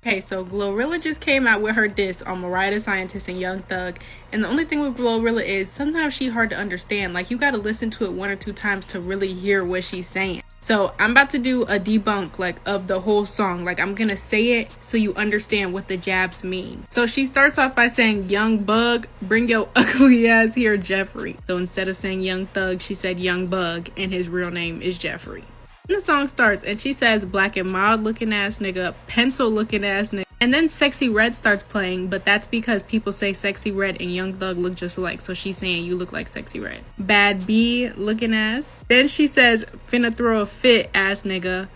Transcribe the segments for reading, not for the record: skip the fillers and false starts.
Okay, so Glorilla just came out with her diss on Mariah the Scientist and Young Thug. And the only thing with Glorilla is sometimes she's hard to understand. Like, you gotta listen to it 1 or 2 times to really hear what she's saying. So I'm about to do a debunk, like, of the whole song. Like, I'm gonna say it so you understand what the jabs mean. So she starts off by saying, Young Bug, bring your ugly ass here, Jeffrey. So instead of saying Young Thug, she said Young Bug, and his real name is Jeffrey. And the song starts and she says, black and mild looking ass nigga, pencil looking ass nigga. And then Sexy Red starts playing, but that's because people say Sexy Red and Young Thug look just alike. So she's saying you look like Sexy Red. Bad B looking ass. Then she says, finna throw a fit ass nigga.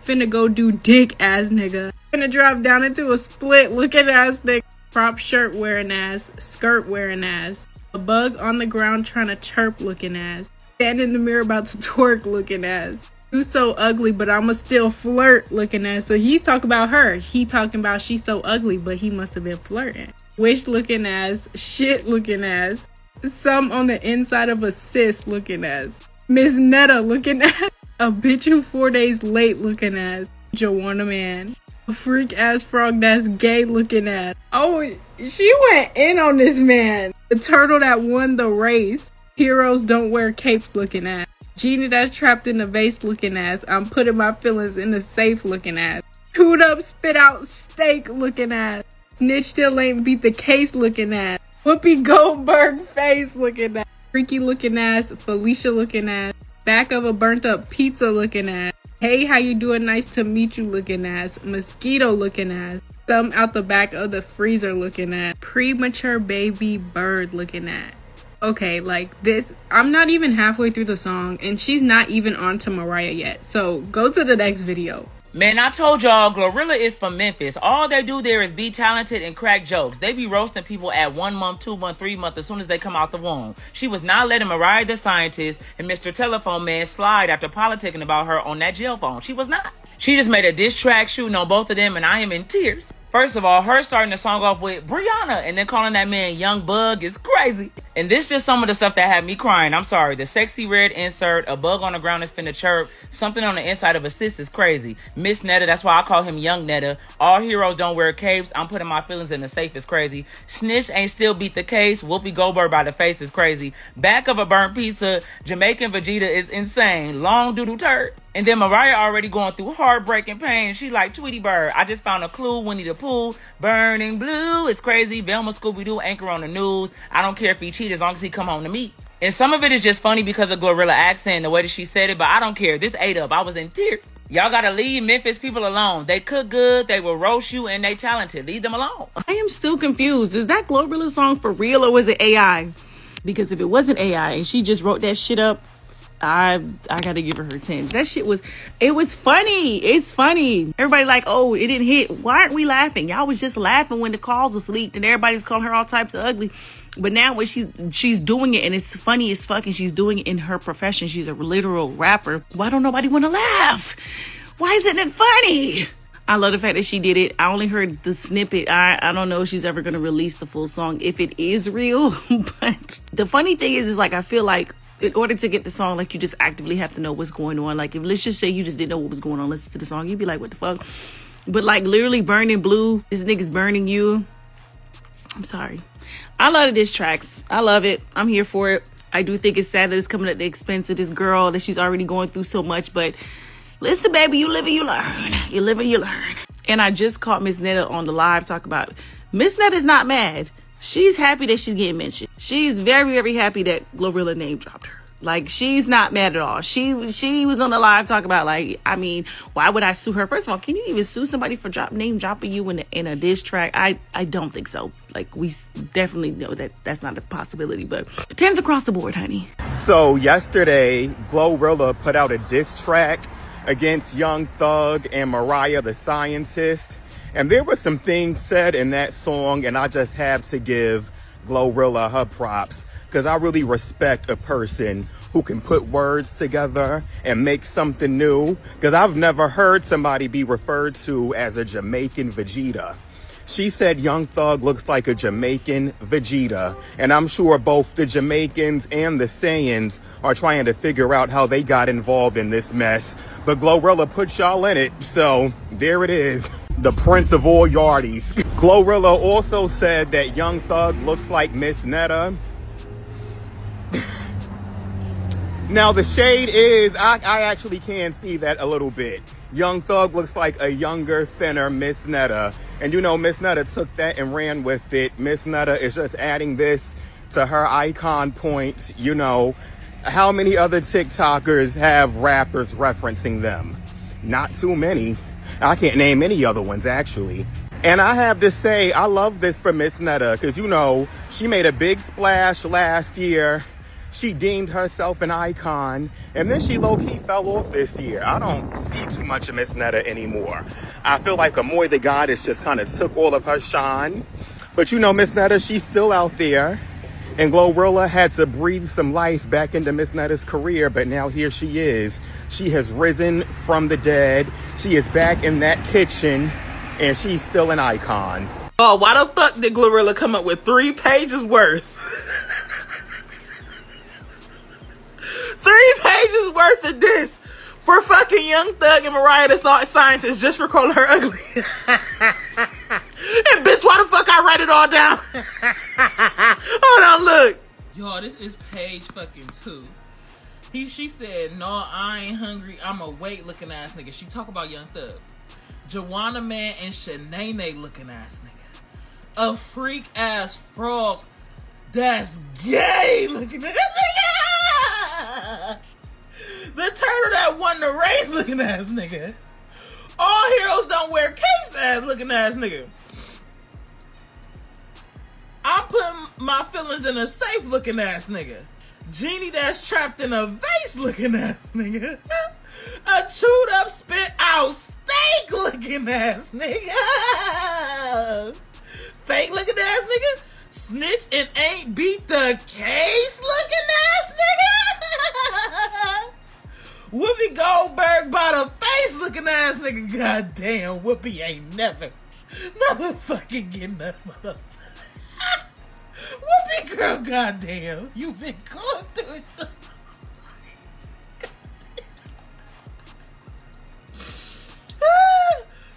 Finna go do dick ass nigga. Finna drop down into a split looking ass nigga. Crop shirt wearing ass. Skirt wearing ass. A bug on the ground trying to chirp looking ass. Stand in the mirror about to twerk looking ass. You so ugly, but I'ma still flirt looking ass. So he's talking about her. He talking about she's so ugly, but he must have been flirting. Wish looking ass. Shit looking ass. Some on the inside of a cis looking ass. Miss Netta looking ass. A bitch who 4 days late looking ass. Joanna man. A freak ass frog that's gay looking ass. Oh, she went in on this man. The turtle that won the race. Heroes don't wear capes looking ass. Genie that's trapped in a vase looking ass. I'm putting my feelings in the safe looking ass. Chewed up, spit out steak looking ass. Snitch still ain't beat the case looking ass. Whoopi Goldberg face looking ass. Freaky looking ass. Felicia looking ass. Back of a burnt up pizza looking ass. Hey, how you doing? Nice to meet you looking ass. Mosquito looking ass. Thumb out the back of the freezer looking ass. Premature baby bird looking ass. Okay, like this, I'm not even halfway through the song and she's not even on to Mariah yet. So go to the next video. Man, I told y'all, Glorilla is from Memphis. All they do there is be talented and crack jokes. They be roasting people at 1 month, 2 month, 3 month as soon as they come out the womb. She was not letting Mariah the Scientist and Mr. Telephone Man slide after politicking about her on that jail phone. She was not. She just made a diss track shooting on both of them and I am in tears. First of all, her starting the song off with Brianna and then calling that man Young Bug is crazy. And this just some of the stuff that had me crying. I'm sorry. The Sexy Red insert, a bug on the ground that's finna chirp, something on the inside of a sis is crazy. Miss Netta, that's why I call him Young Netta. All heroes don't wear capes. I'm putting my feelings in the safe is crazy. Snitch ain't still beat the case. Whoopi Goldberg by the face is crazy. Back of a burnt pizza, Jamaican Vegeta is insane. Long doodle turd. And then Mariah already going through heartbreaking pain. She like, Tweety Bird, I just found a clue, Winnie the Pooh, burning blue, it's crazy, Velma Scooby-Doo, anchor on the news, I don't care if he cheat as long as he come home to me. And some of it is just funny because of Glorilla accent, the way that she said it, but I don't care. This ate up. I was in tears. Y'all gotta leave Memphis people alone. They cook good, they will roast you, and they talented. Leave them alone. I am still confused. Is that Glorilla song for real or was it AI? Because if it wasn't AI and she just wrote that shit up, I gotta give her 10. That shit was funny. It's funny. Everybody like, oh, it didn't hit. Why aren't we laughing? Y'all was just laughing when the calls was leaked and everybody's calling her all types of ugly. But now when she's doing it and it's funny as fuck and she's doing it in her profession, she's a literal rapper. Why don't nobody want to laugh? Why isn't it funny? I love the fact that she did it. I only heard the snippet. I don't know if she's ever going to release the full song if it is real. But the funny thing is like, I feel like in order to get the song, like you just actively have to know what's going on. Like if let's just say you just didn't know what was going on, listen to the song, you'd be like, what the fuck? But like literally burning blue, this nigga's burning you. I'm sorry. I love diss tracks. I love it. I'm here for it. I do think it's sad that it's coming at the expense of this girl, that she's already going through so much. But listen, baby, you live and you learn. You live and you learn. And I just caught Miss Netta on the live talk about it. Miss Netta's not mad. She's happy that she's getting mentioned. She's very, very happy that Glorilla name dropped her. Like, she's not mad at all. She was on the live talk about, like, I mean, why would I sue her? First of all, can you even sue somebody for name dropping you in a diss track? I don't think so. Like, we definitely know that that's not a possibility, but 10s across the board, honey. So yesterday, Glorilla put out a diss track against Young Thug and Mariah the Scientist. And there were some things said in that song, and I just have to give Glorilla her props, because I really respect a person who can put words together and make something new, because I've never heard somebody be referred to as a Jamaican Vegeta. She said Young Thug looks like a Jamaican Vegeta, and I'm sure both the Jamaicans and the Saiyans are trying to figure out how they got involved in this mess. But Glorilla put y'all in it, so there it is. the prince of all yardies. Glorilla also said that Young Thug looks like Miss Netta. Now the shade is, I actually can see that a little bit. Young Thug looks like a younger, thinner Miss Netta. And you know, Miss Netta took that and ran with it. Miss Netta is just adding this to her icon points. You know, how many other TikTokers have rappers referencing them? Not too many. I can't name any other ones, actually. And I have to say, I love this for Miss Netta, because, you know, she made a big splash last year. She deemed herself an icon, and then she low-key fell off this year. I don't see too much of Miss Netta anymore. I feel like Amoy the Goddess just kind of took all of her shine. But, you know, Miss Netta, she's still out there. And Glorilla had to breathe some life back into Miss Netta's career, but now here she is. She has risen from the dead. She is back in that kitchen, and she's still an icon. Oh, why the fuck did Glorilla come up with 3 pages worth? 3 pages worth of this for fucking Young Thug and Mariah the Scientist just for calling her ugly. And bitch, why the fuck I write it all down? Hold on, look. Y'all, this is page fucking 2. She said, no, I ain't hungry. I'm a weight looking ass nigga. She talk about Young Thug. Joanna Man and Shanae looking ass nigga. A freak ass frog that's gay looking ass nigga. The turtle that won the race looking ass nigga. All heroes don't wear capes ass looking ass nigga. I'm putting my feelings in a safe looking ass nigga. Genie that's trapped in a vase looking ass nigga. A chewed up spit out steak looking ass nigga. Fake looking ass nigga. Snitch and ain't beat the case looking ass nigga. Whoopi Goldberg by the face looking ass nigga. Goddamn, Whoopi ain't never motherfucking getting that motherfucker. Whoopi girl, goddamn, you been going through it so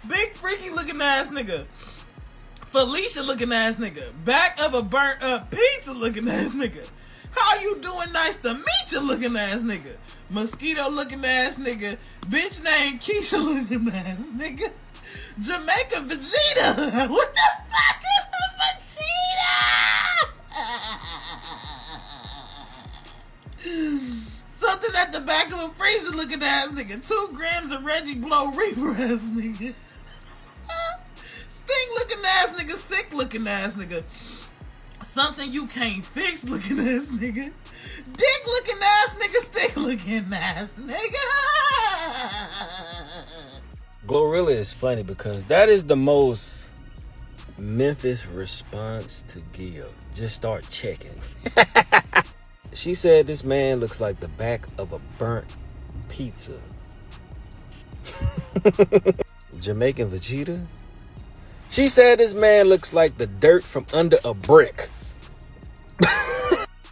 big freaky looking ass nigga. Felicia looking ass nigga. Back of a burnt up pizza looking ass nigga. How you doing? Nice to meet you looking ass nigga. Mosquito looking ass nigga. Bitch named Keisha looking ass nigga. Jamaica Vegeta. What the fuck is a Vegeta? Something at the back of a freezer looking ass nigga. 2 grams of Reggie Blow Reaper ass nigga. Sting looking ass nigga. Sick looking ass nigga. Something you can't fix looking ass nigga. Dick looking ass nigga. Stick looking ass nigga. Glorilla is funny because that is the most Memphis response to give. Just start checking. She said this man looks like the back of a burnt pizza. Jamaican Vegeta. She said this man looks like the dirt from under a brick.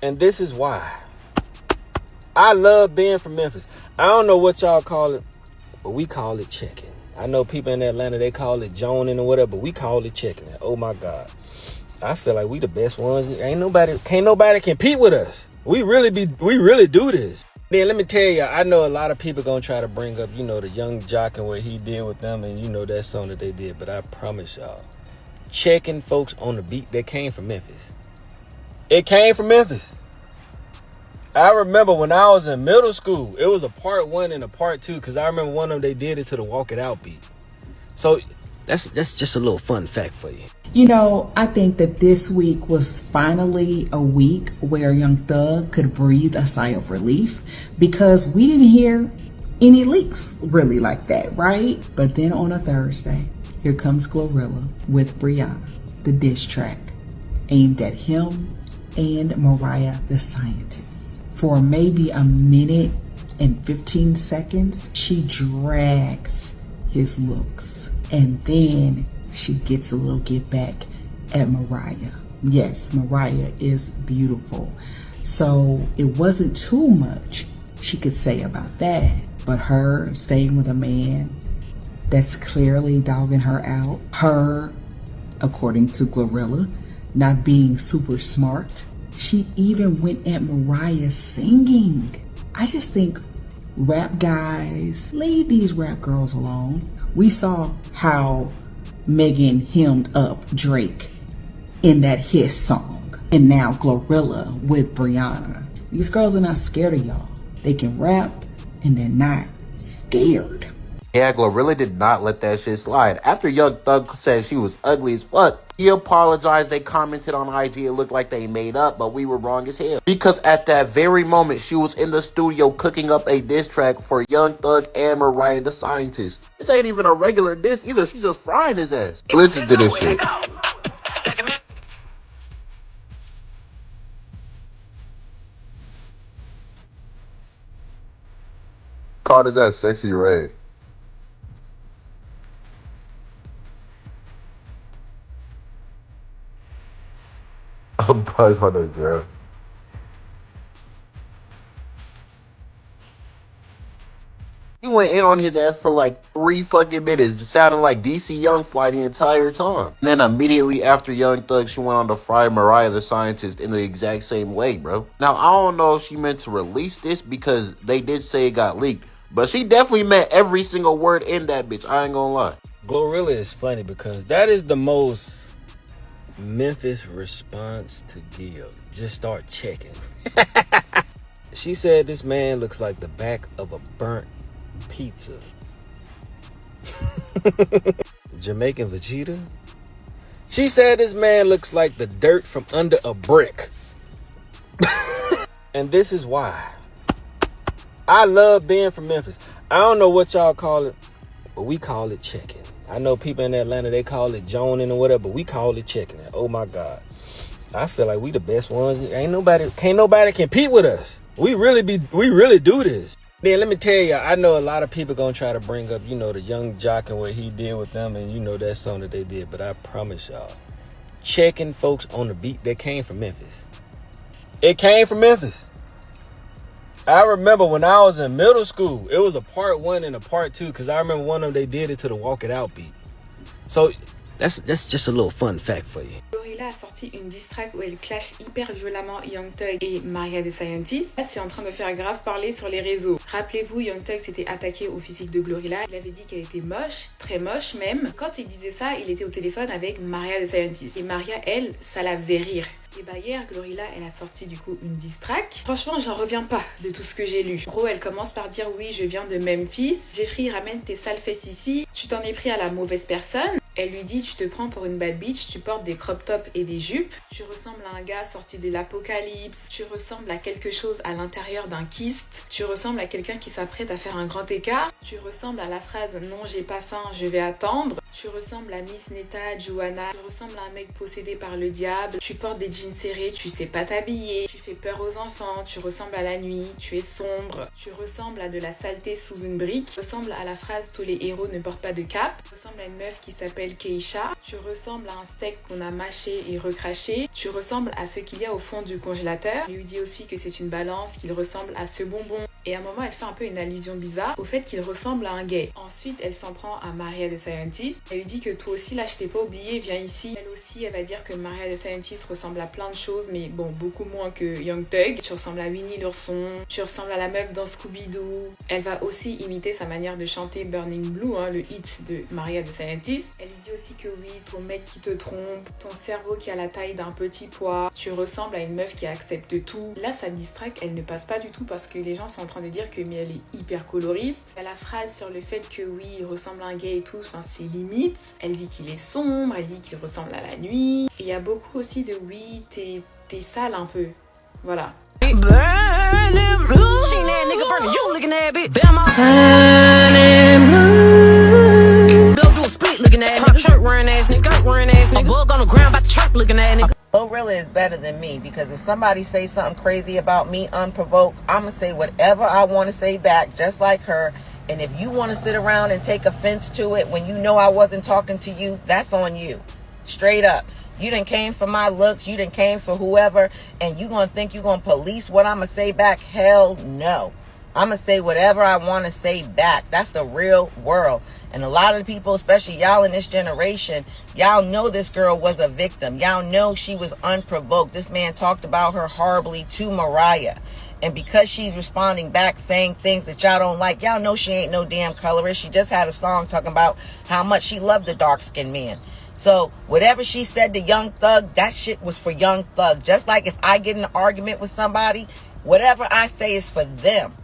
And this is why. I love being from Memphis. I don't know what y'all call it, but we call it checking. I know people in Atlanta, they call it joning or whatever, but we call it checking. Oh my God. I feel like we the best ones. Can't nobody compete with us. We really do this. Then let me tell you, I know a lot of people gonna try to bring up, the Young Jock and what he did with them, and that song that they did. But I promise y'all, checking folks on the beat, that came from Memphis. It came from Memphis. I remember when I was in middle school, it was a part 1 and a part 2, because I remember one of them, they did it to the Walk It Out beat. So that's just a little fun fact for you. I think that this week was finally a week where Young Thug could breathe a sigh of relief, because we didn't hear any leaks really like that, right? But then on a Thursday, here comes Glorilla with Brianna, the diss track aimed at him and Mariah the Scientist. For maybe a minute and 15 seconds, she drags his looks, and then she gets a little get back at Mariah. Yes, Mariah is beautiful. So it wasn't too much she could say about that. But her staying with a man that's clearly dogging her out. Her, according to Glorilla, not being super smart. She even went at Mariah singing. I just think rap guys, leave these rap girls alone. We saw how Megan hemmed up Drake in that Hiss song. And now Glorilla with Brianna. These girls are not scared of y'all. They can rap and they're not scared. Yeah, Glorilla did not let that shit slide. After Young Thug said she was ugly as fuck, he apologized. They commented on IG. It looked like they made up, but we were wrong as hell. Because at that very moment, she was in the studio cooking up a diss track for Young Thug and Mariah the Scientist. This ain't even a regular diss either. She's just frying his ass. Listen to this shit. Called his ass Sexy Red. I'm buzzed on the ground. He went in on his ass for like 3 fucking minutes, sounding like DC Young Fly the entire time. And then immediately after Young Thug, she went on to fry Mariah the Scientist in the exact same way, bro. Now, I don't know if she meant to release this because they did say it got leaked, but she definitely meant every single word in that bitch. I ain't gonna lie. Glorilla is funny because that is the most Memphis response to give. Just start checking. She said this man looks like the back of a burnt pizza. Jamaican Vegeta. She said this man looks like the dirt from under a brick. And this is why. I love being from Memphis. I don't know what y'all call it, but we call it checking. I know people in Atlanta, they call it joning or whatever, but we call it checking it. Oh my God. I feel like we the best ones. Can't nobody compete with us. We really do this. Then let me tell you, I know a lot of people gonna try to bring up, the Young Jock and what he did with them, and that song that they did, but I promise y'all, checking folks on the beat, that came from Memphis. It came from Memphis. I remember when I was in middle school, it was a part 1 and a part 2, because I remember one of them, they did it to the Walk It Out beat. So that's just a little fun fact for you. Glorilla a sorti une diss track où elle clash hyper violemment Young Thug et Mariah the Scientist. Là, c'est en train de faire grave parler sur les réseaux. Rappelez-vous, Young Thug s'était attaqué au physique de Glorilla. Il avait dit qu'elle était moche, très moche même. Quand il disait ça, il était au téléphone avec Mariah the Scientist. Et Mariah, elle, ça la faisait rire. Et bah hier, Glorilla, elle a sorti du coup une diss track. Franchement, j'en reviens pas de tout ce que j'ai lu. En gros, elle commence par dire oui, je viens de Memphis. Jeffrey ramène tes sales fesses ici. Tu t'en es pris à la mauvaise personne. Elle lui dit, tu te prends pour une bad bitch, tu portes des crop tops et des jupes. Tu ressembles à un gars sorti de l'apocalypse. Tu ressembles à quelque chose à l'intérieur d'un kyste. Tu ressembles à quelqu'un qui s'apprête à faire un grand écart. Tu ressembles à la phrase non, j'ai pas faim, je vais attendre. Tu ressembles à Miss Netta, Joanna. Tu ressembles à un mec possédé par le diable. Tu portes des jeans serrés, tu sais pas t'habiller. Tu fais peur aux enfants. Tu ressembles à la nuit. Tu es sombre. Tu ressembles à de la saleté sous une brique. Tu ressembles à la phrase tous les héros ne portent pas de cap. Tu ressembles à une meuf qui s'appelle Keisha. Tu ressembles à un steak qu'on a mâché et recraché. Tu ressembles à ce qu'il y a au fond du congélateur. Il lui dit aussi que c'est une balance, qu'il ressemble à ce bonbon. Et à un moment, elle fait un peu une allusion bizarre au fait qu'il ressemble à un gay. Ensuite, elle s'en prend à Mariah the Scientist. Elle lui dit que toi aussi, là, je t'ai pas oublié, viens ici. Elle aussi, elle va dire que Mariah the Scientist ressemble à plein de choses, mais bon, beaucoup moins que Young Thug. Tu ressembles à Winnie l'ourson. Tu ressembles à la meuf dans Scooby-Doo. Elle va aussi imiter sa manière de chanter Burning Blue, le hit de Mariah the Scientist. Elle lui dit aussi que oui, ton mec qui te trompe, ton cerveau qui a la taille d'un petit pois, tu ressembles à une meuf qui accepte tout. Là, sa diss track, elle ne passe pas du tout parce que les gens sont en train de dire que mais elle est hyper coloriste. Elle a la phrase sur le fait que oui, il ressemble à un gay et tout, enfin c'est limite. Elle dit qu'il est sombre, elle dit qu'il ressemble à la nuit. Et il y a beaucoup aussi de oui, t'es sale un peu. Voilà. Glorilla is better than me because if somebody say something crazy about me unprovoked, I'm going to say whatever I want to say back just like her. And if you want to sit around and take offense to it when you know I wasn't talking to you, that's on you. Straight up. You done came for my looks, you done came for whoever, and you going to think you going to police what I'm going to say back? Hell no. I'm going to say whatever I want to say back. That's the real world. And a lot of the people, especially y'all in this generation, y'all know this girl was a victim. Y'all know she was unprovoked. This man talked about her horribly to Mariah. And because she's responding back, saying things that y'all don't like, y'all know she ain't no damn colorist. She just had a song talking about how much she loved the dark-skinned man. So whatever she said to Young Thug, that shit was for Young Thug. Just like if I get in an argument with somebody, whatever I say is for them.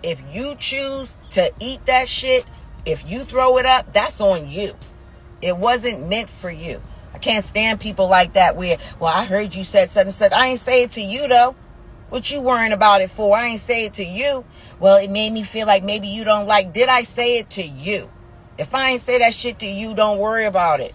If you choose to eat that shit, if you throw it up, that's on you. It wasn't meant for you. I can't stand people like that where, well, I heard you said such and such. I ain't say it to you, though. What you worrying about it for? I ain't say it to you. Well, it made me feel like maybe you don't like. Did I say it to you? If I ain't say that shit to you, don't worry about it.